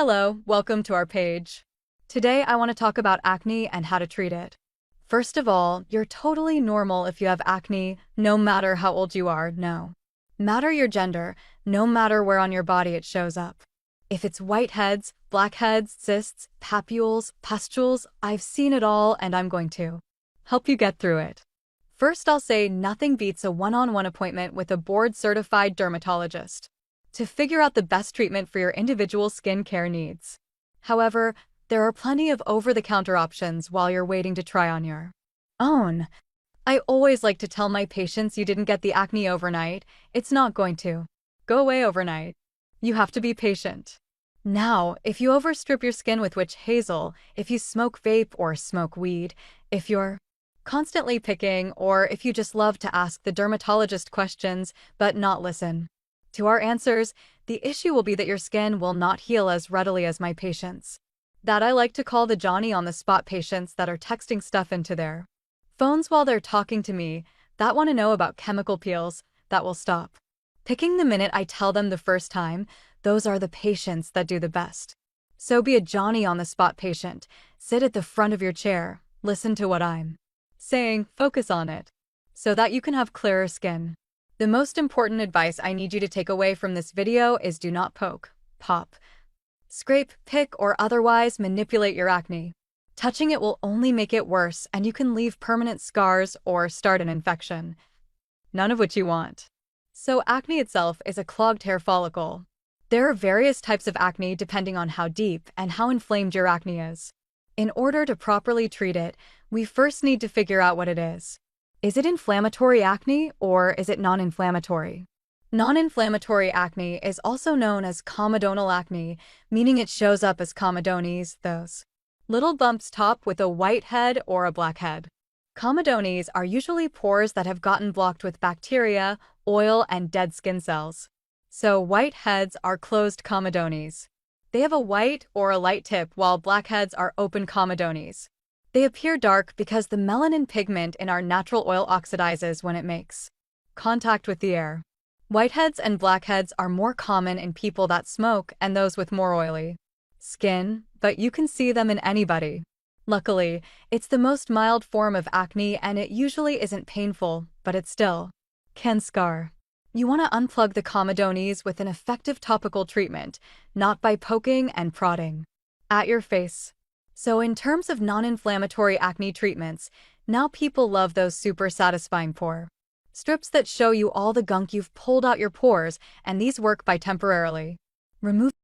Hello, welcome to our page. Today I want to talk about acne and how to treat it. First of all, you're totally normal if you have acne, no matter how old you are, no matter your gender, no matter where on your body it shows up. If it's whiteheads, blackheads, cysts, papules, pustules, I've seen it all and I'm going to help you get through it. First, I'll say nothing beats a one-on-one appointment with a board-certified dermatologist to figure out the best treatment for your individual skincare needs. However, there are plenty of over-the-counter options while you're waiting to try on your own. I always like to tell my patients you didn't get the acne overnight. It's not going to go away overnight. You have to be patient. Now, if you overstrip your skin with witch hazel, if you smoke vape or smoke weed, if you're constantly picking, or if you just love to ask the dermatologist questions but not listen to our answers, the issue will be that your skin will not heal as readily as my patients. That I like to call the Johnny-on-the-spot patients that are texting stuff into their phones while they're talking to me, that want to know about chemical peels, that will stop picking the minute I tell them the first time. Those are the patients that do the best. So be a Johnny-on-the-spot patient. Sit at the front of your chair, listen to what I'm saying, focus on it, so that you can have clearer skin. The most important advice I need you to take away from this video is do not poke, pop, scrape, pick, or otherwise manipulate your acne. Touching it will only make it worse, and you can leave permanent scars or start an infection, none of which you want. So acne itself is a clogged hair follicle. There are various types of acne depending on how deep and how inflamed your acne is. In order to properly treat it, we first need to figure out what it is. Is it inflammatory acne or is it non-inflammatory? Non-inflammatory acne is also known as comedonal acne, meaning it shows up as comedones, those little bumps top with a whitehead or a blackhead. Comedones are usually pores that have gotten blocked with bacteria, oil, and dead skin cells. So whiteheads are closed comedones. They have a white or a light tip, while blackheads are open comedones. They appear dark because the melanin pigment in our natural oil oxidizes when it makes contact with the air. Whiteheads and blackheads are more common in people that smoke and those with more oily skin, but you can see them in anybody. Luckily, it's the most mild form of acne and it usually isn't painful, but it still can scar. You want to unplug the comedones with an effective topical treatment, not by poking and prodding at your face. So in terms of non-inflammatory acne treatments, now people love those super satisfying pore strips that show you all the gunk you've pulled out your pores, and these work by temporarily removing